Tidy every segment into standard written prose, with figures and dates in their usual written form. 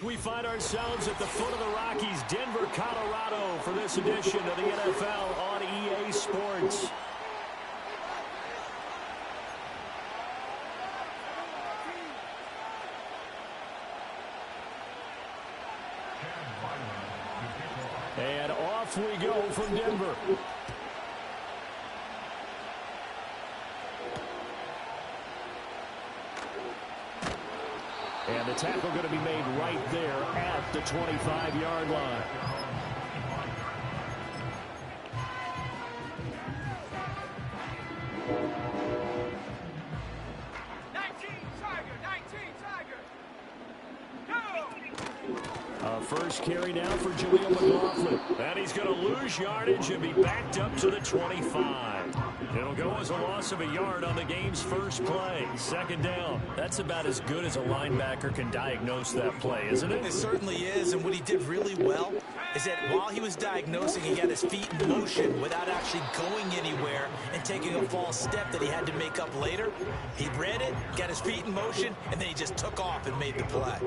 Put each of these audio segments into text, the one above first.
We find ourselves at the foot of the Rockies, Denver, Colorado, for this edition of the NFL on EA Sports. And off we go from Denver. And the tackle going to be made right there at the 25-yard line. First carry now for Jaleel McLaughlin. And he's going to lose yardage and be backed up to the 25. It'll go as a loss of a yard on the game's first play. Second down. That's about as good as a linebacker can diagnose that play, isn't it? It certainly is, and what he did really well is that while he was diagnosing, he got his feet in motion without actually going anywhere and taking a false step that he had to make up later. He read it, got his feet in motion, and then he just took off and made the play.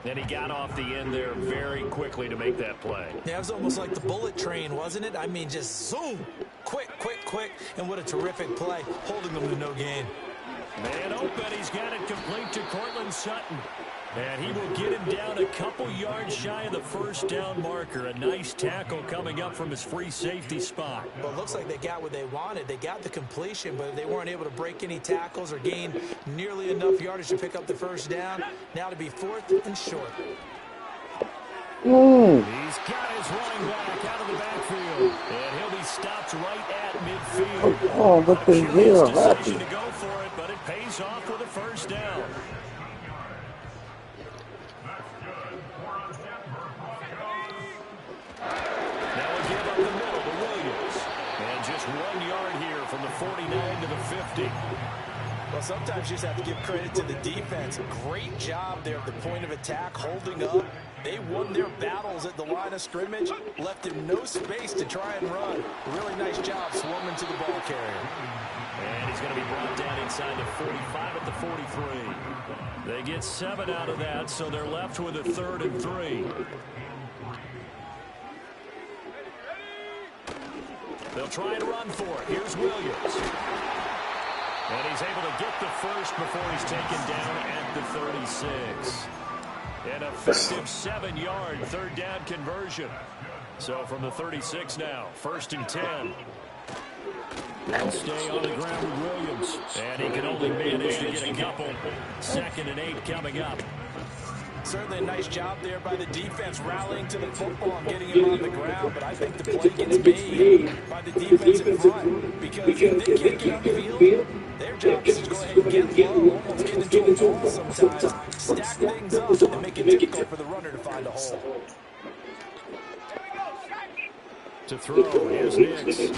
And he got off the end there very quickly to make that play. Yeah, it was almost like the bullet train, wasn't it? I mean, just zoom, quick, and what a terrific play, holding them to no gain. Man open, he's got it complete to Cortland Sutton. And he will get him down a couple yards shy of the first down marker. A nice tackle coming up from his free safety spot. Well, it looks like they got what they wanted. They got the completion, but they weren't able to break any tackles or gain nearly enough yardage to pick up the first down. Now to be fourth and short. He's got his running back out of the backfield. And he'll be stopped right at midfield. Oh, what the hell decision to go for it, but it pays off with a first down. Just 1 yard here from the 49 to the 50. Well, sometimes you just have to give credit to the defense. Great job there at the point of attack, holding up. They won their battles at the line of scrimmage, left him no space to try and run. Really nice job swarming to the ball carrier. And he's going to be brought down inside the 45 at the 43. They get 7 out of that, so they're left with a 3rd and 3. They'll try and run for it. Here's Williams. And he's able to get the first before he's taken down at the 36. An effective 7-yard 3rd down conversion. So from the 36 now, 1st and 10. They'll stay on the ground with Williams. And he can only manage to get a couple. 2nd and 8 coming up. Certainly a nice job there by the defense, rallying to the football and getting him on the ground. But I think the play gets made by the defense in front. Because if they can't get on the field, their job is to go ahead and get low, almost get into a ball sometimes, stack things up, and make it difficult for the runner to find a hole. To throw, here's Nix. And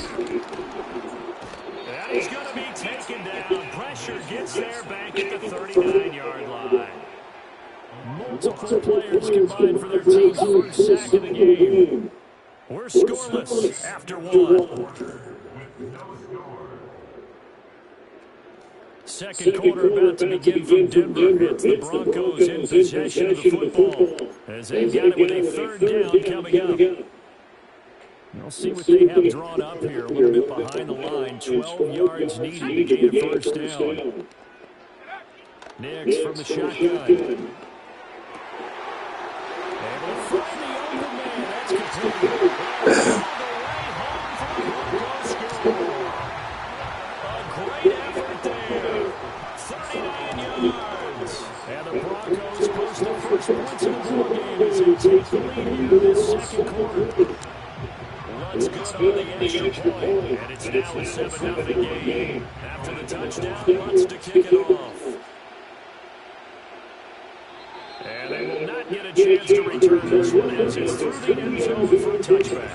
he's going to be taken down. Pressure gets there back at the 39-yard line. Multiple players combined for their team's first sack of the game. We're scoreless after 1. Second quarter about to begin from Denver. It's the Broncos in possession of the football as they've got it with a 3rd down coming up. We'll see what they have drawn up here. A little bit behind the line. 12 yards needed to gain a first down. Nix from the shotgun. first points in the ball game as they take the lead here in this second quarter. Runs good on the extra point, and it's now a 7-0 game. After the touchdown, Lutz to kick it off. And they will not get a chance to return this one as it's through the end zone for a touchback.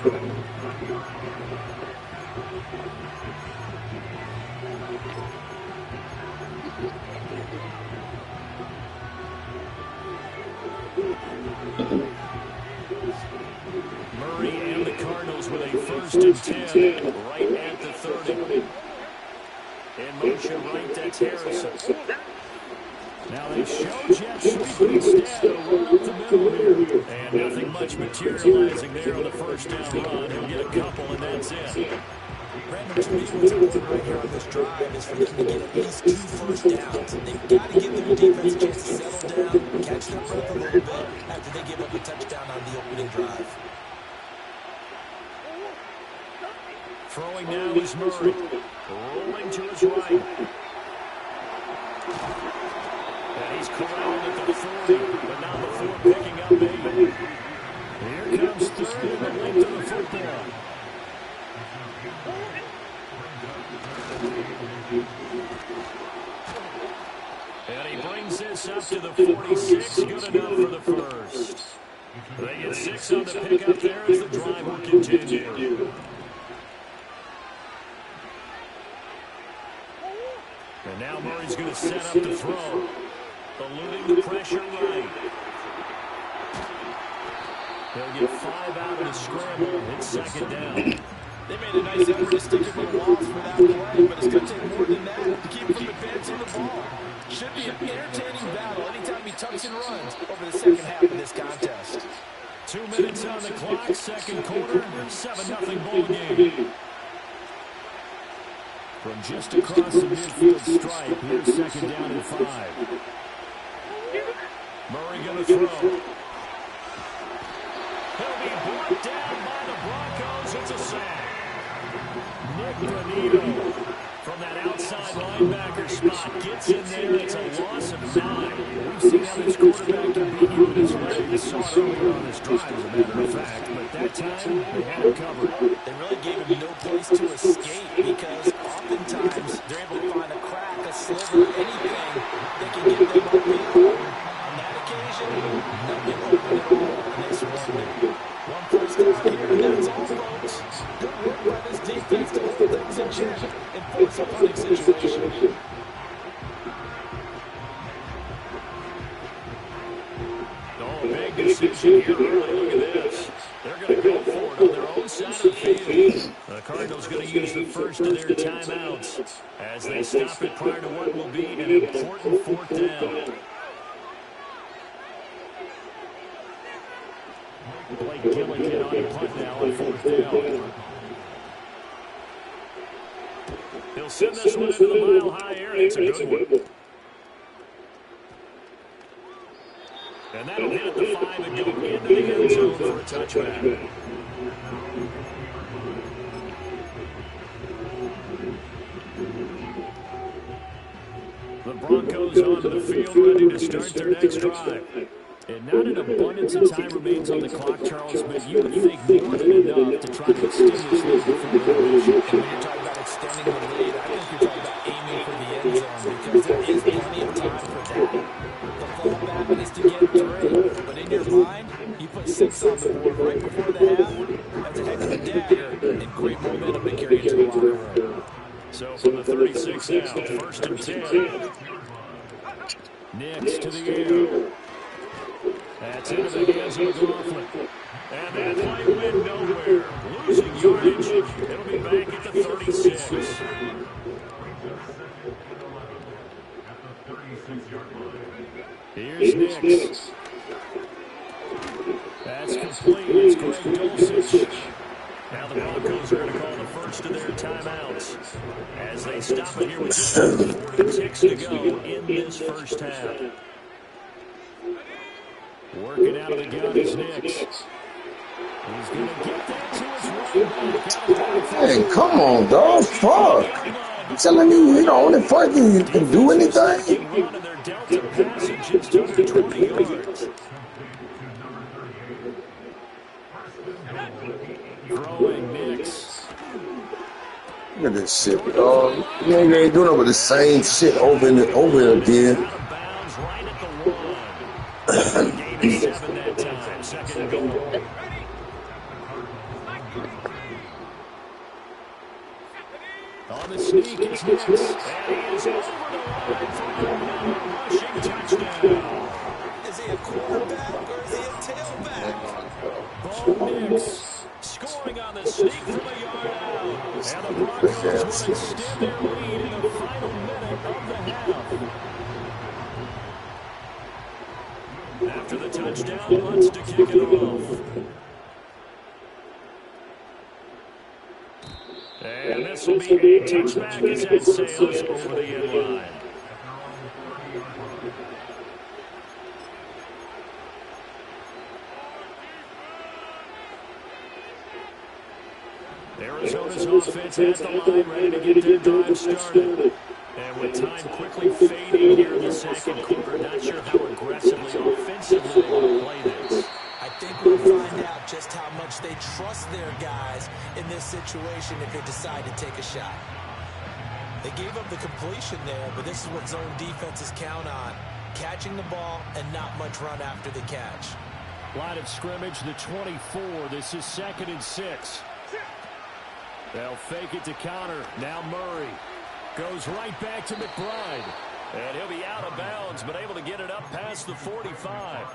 Murray and the Cardinals with a 1st and 10 right at the 30. In motion right, that's Harrison. Now they show jet sweep, but instead a run up the middle here. And nothing much materializing there on the first down run. He'll get a couple, and that's it. Brandon, to me, what's important right here on this drive is for them to get at least 2 first downs. They've got to give their defense a chance to settle down, catch their breath a little bit after they give up a touchdown on the opening drive. Throwing now is Murray. Rolling to his right. And he's corralled at the 40, but not before picking up 8. Here comes third and the length of the football. And he brings this up to the 46. Good enough for the first. They get 6 on the pickup there as the drive will continue. And now Murray's going to set up the throw. Eluding the pressure right. They'll get 5 out of the scramble. It's 2nd down. They made a nice effort to stick him with walls for that play, but it's going to take more than that to keep him from advancing the ball. Should be an entertaining battle anytime he tucks and runs over the second half of this contest. 2 minutes on the clock, second quarter, 7-0 ball game. From just across the midfield stripe, here's 2nd down and 5. Murray going to throw. He'll be brought down by the Broncos. It's a sack. Nick Bonito from that outside linebacker spot gets in there. It's a loss of 9. We've seen how this quarterback can beat you with his legs. Saw it earlier on this drive, as a matter of fact. But that time, they had him covered. They really gave him no place to escape because oftentimes they're able to find a crack, a sliver, anything that can get them open. On that occasion, nothing open at all. And they swarmed it. 1 first down here, and that's all, folks. Good work by this defense to hold things in check and force a punting situation. Oh, big decision here early. Look at this. They're going to go for it on their own side of the field. The Cardinals going to use the first of their timeouts as they stop it prior to what will be an important 4th down. Blake Gilligan on a punt now on 4th down. He'll send this one into the mile-high air, and it's a good one. And that'll hit at the 5 and go into the end zone for a touchback. The Broncos onto the field, ready to start their next drive. And not an abundance of time remains on the clock, Charles, but you would think more than enough to try to extend this lead before the intermission. And when you're talking about extending the lead, I think you're talking about aiming for the end zone because there is plenty of time for that. The fallback is to get 3, but in your mind, you put 6 on the board right before the half. That's a heck of a dagger and great momentum to carry into the locker room. So from the 36 now, 1st and 10. Knicks to the air. That's into the hands of McLaughlin. And that play went nowhere. Losing yardage. It'll be back at the 36. Here's Nix. That's complete. It's Greg Dulcich. Now the Broncos are going to call the first of their timeouts as they stop it here with just 40 ticks to go in this first half. Working out of the gun is Nix. He's going to get that to his right. Hey, come on, dog. Fuck. I'm telling you, the only fucking you can do anything. Run and they're dealt a pass of just under 20 yards. Look at this shit, dog. You ain't doing it with the same shit over and again. Out of bounds right at the 1. Gain of 7 that time. Second and goal. On the sneak is Nix. And he is over the line for another rushing touchdown. Is he a quarterback or is he a tailback? Bo Nix scoring on the sneak from a yard out. And the Broncos will extend their lead in the final minute of the half. After the touchdown, wants to kick it off. And this will be a touchback as that sails over the end line. Arizona's offense at the line, ready to get their drive started. And with time quickly fading here in the second quarter, not sure how aggressively, offensively they want to play this. I think we'll find out just how much they trust their guys in this situation if they decide to take a shot. They gave up the completion there, but this is what zone defenses count on. Catching the ball and not much run after the catch. Line of scrimmage, the 24. This is 2nd and 6. They'll fake it to counter. Now Murray goes right back to McBride. And he'll be out of bounds, but able to get it up past the 45.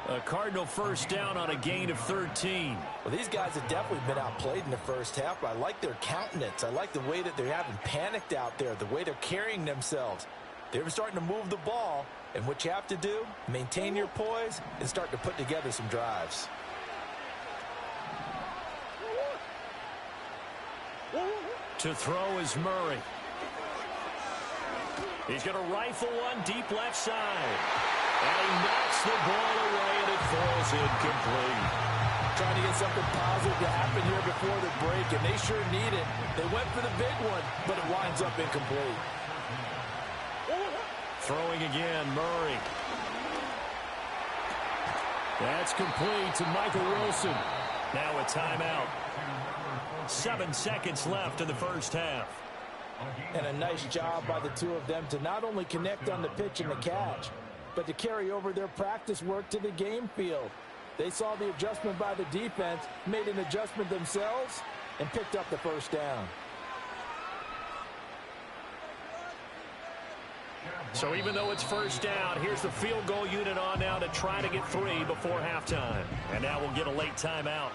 A Cardinal first down on a gain of 13. Well, these guys have definitely been outplayed in the first half, but I like their countenance. I like the way that they haven't panicked out there, the way they're carrying themselves. They're starting to move the ball, and what you have to do, maintain your poise and start to put together some drives. To throw is Murray. He's going to rifle one deep left side. And he knocks the ball away, and it falls incomplete. Trying to get something positive to happen here before the break, and they sure need it. They went for the big one, but it winds up incomplete. Throwing again, Murray. That's complete to Michael Wilson. Now a timeout. 7 seconds left in the first half. And a nice job by the two of them to not only connect on the pitch and the catch, but to carry over their practice work to the game field. They saw the adjustment by the defense, made an adjustment themselves, and picked up the first down. So even though it's first down, here's the field goal unit on now to try to get 3 before halftime. And now we'll get a late timeout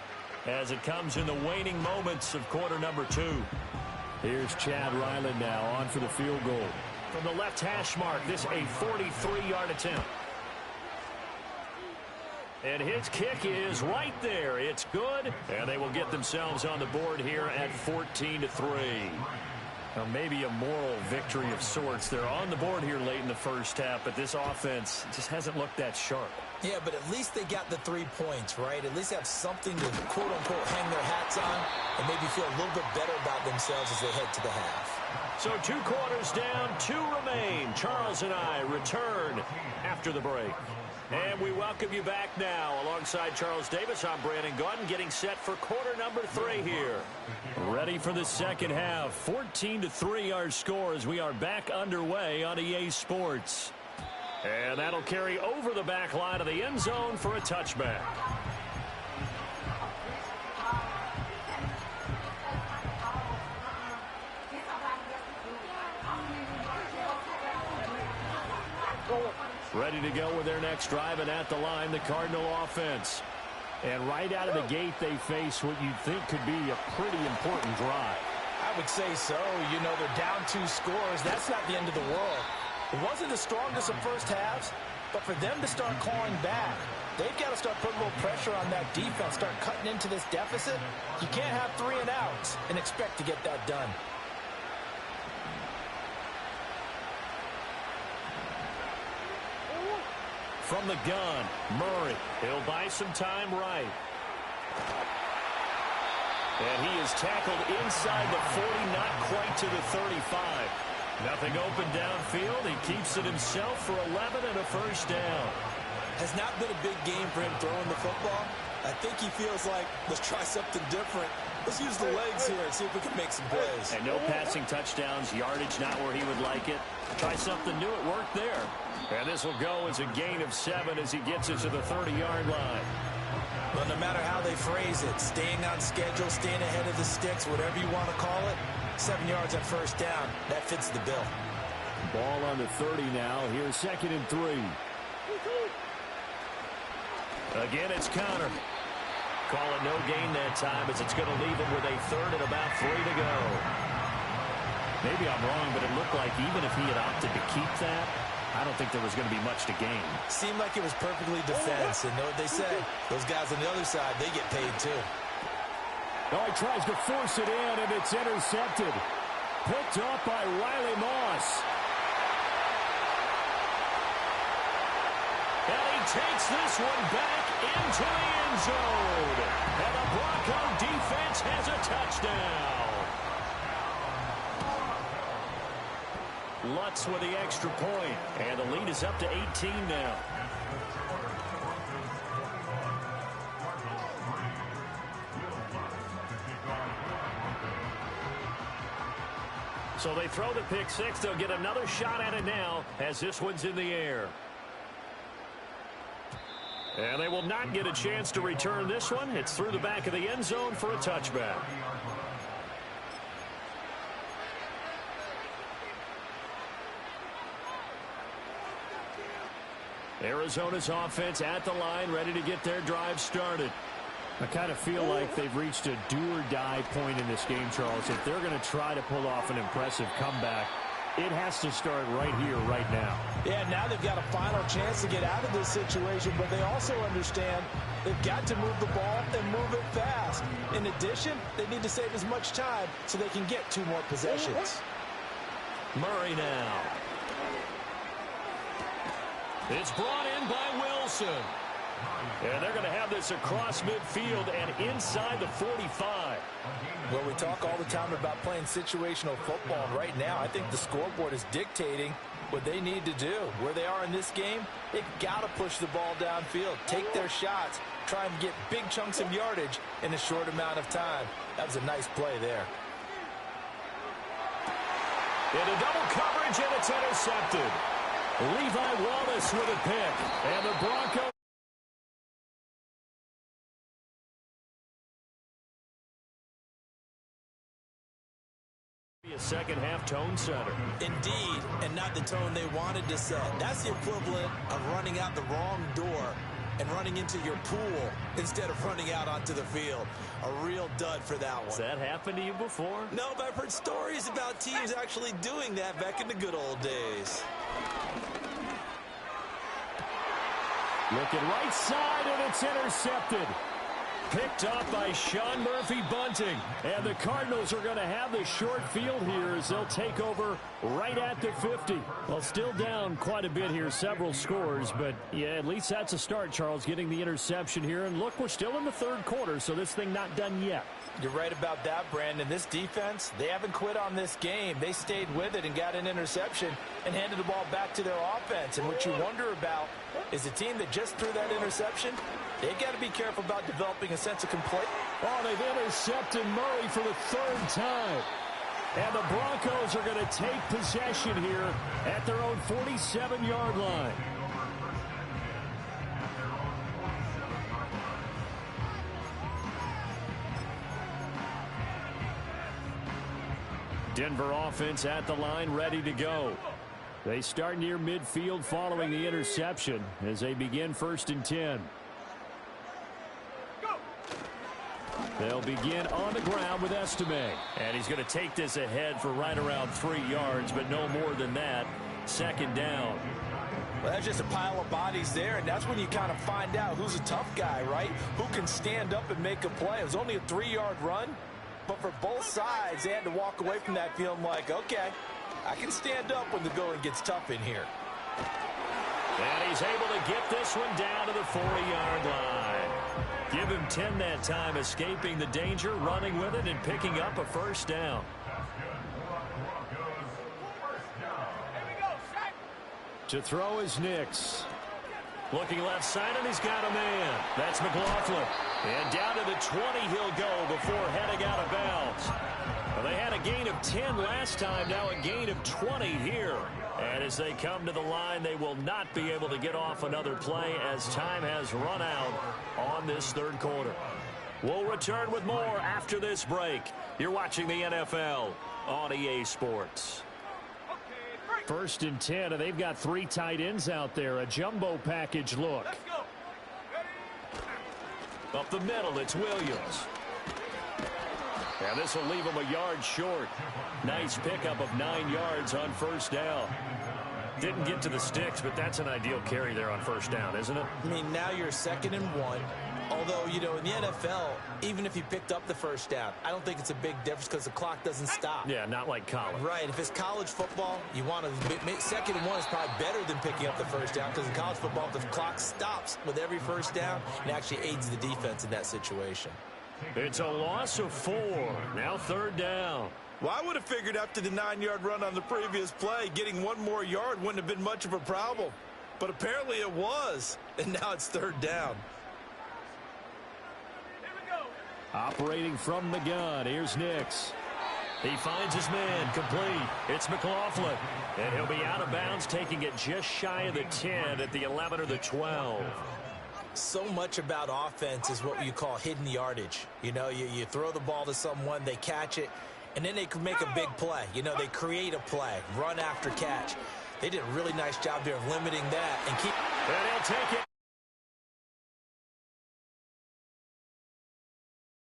as it comes in the waning moments of quarter number 2. Here's Chad Ryland now on for the field goal. From the left hash mark, this a 43-yard attempt. And his kick is right there. It's good, and they will get themselves on the board here at 14-3. Now, maybe a moral victory of sorts. They're on the board here late in the first half, but this offense just hasn't looked that sharp. Yeah, but at least they got the 3 points, right? At least have something to, quote-unquote, hang their hats on and maybe feel a little bit better about themselves as they head to the half. So 2 quarters down, 2 remain. Charles and I return after the break. And we welcome you back now. Alongside Charles Davis, I'm Brandon Gunn, getting set for quarter number 3 here. Ready for the second half. 14-3 our score as we are back underway on EA Sports. And that'll carry over the back line of the end zone for a touchback. Ready to go with their next drive, and at the line, the Cardinal offense. And right out of the gate, they face what you'd think could be a pretty important drive. I would say so. You know, they're down 2 scores. That's not the end of the world. It wasn't the strongest of first halves, but for them to start clawing back, they've got to start putting a little pressure on that defense, start cutting into this deficit. You can't have 3 and outs and expect to get that done. From the gun, Murray. He'll buy some time right. And he is tackled inside the 40, not quite to the 35. Nothing open downfield. He keeps it himself for 11 and a first down. Has not been a big game for him throwing the football, I think he feels like, let's try something different. Let's use the legs here and see if we can make some plays. And no passing touchdowns, yardage not where he would like it. Try something new, it worked there. And this will go as a gain of 7 as he gets it to the 30-yard line. But no matter how they phrase it, staying on schedule, staying ahead of the sticks, whatever you want to call it, 7 yards on first down, that fits the bill. Ball on the 30 now. Here's 2nd and 3. Again, it's Connor. Call it no gain that time as it's going to leave him with a 3rd and about 3 to go. Maybe I'm wrong, but it looked like even if he had opted to keep that, I don't think there was going to be much to gain. Seemed like it was perfectly defense, and know what they say? Those guys on the other side, they get paid too. Oh, he tries to force it in, and it's intercepted. Picked up by Riley Moss. And he takes this one back into the end zone. And the Bronco defense has a touchdown. Lutz with the extra point. And the lead is up to 18 now. So they throw the pick six. They'll get another shot at it now as this one's in the air. And they will not get a chance to return this one. It's through the back of the end zone for a touchback. Arizona's offense at the line, ready to get their drive started. I kind of feel like they've reached a do-or-die point in this game, Charles. If they're going to try to pull off an impressive comeback, it has to start right here, right now. Yeah, now they've got a final chance to get out of this situation, but they also understand they've got to move the ball and move it fast. In addition, they need to save as much time so they can get 2 more possessions. Murray now. It's brought in by Wilson. And they're going to have this across midfield and inside the 45. Well, we talk all the time about playing situational football, and right now I think the scoreboard is dictating what they need to do. Where they are in this game, they've got to push the ball downfield, take their shots, try and get big chunks of yardage in a short amount of time. That was a nice play there. Into double coverage, and it's intercepted. Levi Wallace with a pick, and the Broncos. A second half tone setter. Indeed, and not the tone they wanted to set. That's the equivalent of running out the wrong door and running into your pool instead of running out onto the field. A real dud for that one. Has that happened to you before? No, but I've heard stories about teams actually doing that back in the good old days. Looking right side, and it's intercepted. Picked up by Sean Murphy-Bunting. And the Cardinals are going to have the short field here as they'll take over right at the 50. Well, still down quite a bit here, several scores. But, yeah, at least that's a start, Charles, getting the interception here. And, look, we're still in the 3rd quarter, so this thing not done yet. You're right about that, Brandon. This defense, they haven't quit on this game. They stayed with it and got an interception and handed the ball back to their offense. And what you wonder about is a team that just threw that interception, they've got to be careful about developing a sense of complaint. Oh, they've intercepted Murray for the 3rd time. And the Broncos are going to take possession here at their own 47-yard line. Denver offense at the line, ready to go. They start near midfield following the interception as they begin 1st and 10. They'll begin on the ground with Estime. And he's going to take this ahead for right around 3 yards, but no more than that. 2nd down. Well, that's just a pile of bodies there, and that's when you kind of find out who's a tough guy, right? Who can stand up and make a play. It was only a 3-yard run, but for both sides, they had to walk away from that feeling like, okay, I can stand up when the going gets tough in here. And he's able to get this one down to the 40-yard line. Give him 10 that time, escaping the danger, running with it, and picking up a 1st down. To throw is Nix. Looking left side, and he's got a man. That's McLaughlin. And down to the 20 he'll go before heading out of bounds. Well, they had a gain of 10 last time, now a gain of 20 here. And as they come to the line, they will not be able to get off another play as time has run out on this third quarter. We'll return with more after this break. You're watching the NFL on EA Sports. 1st and 10, and they've got 3 tight ends out there. A jumbo package look. Up the middle, it's Williams. And this will leave him a yard short. Nice pickup of 9 yards on first down. Didn't get to the sticks, but that's an ideal carry there on first down, isn't it? I mean, now you're 2nd and 1. Although, you know, in the NFL, even if you picked up the first down, I don't think it's a big difference because the clock doesn't stop. Yeah, not like college. Right. If it's college football, you want to 2nd and 1 is probably better than picking up the first down because in college football, the clock stops with every first down and actually aids the defense in that situation. It's a loss of 4. Now 3rd down. Well, I would have figured after the 9-yard run on the previous play, getting 1 more yard wouldn't have been much of a problem. But apparently it was, and now it's 3rd down. Operating from the gun, here's Nix. He finds his man, complete. It's McLaughlin. And he'll be out of bounds, taking it just shy of the 10 at the 11 or the 12. So much about offense is what you call hidden yardage. You know, you throw the ball to someone, they catch it, and then they can make a big play. You know, they create a play, run after catch. They did a really nice job there of limiting that and keep. And he'll take it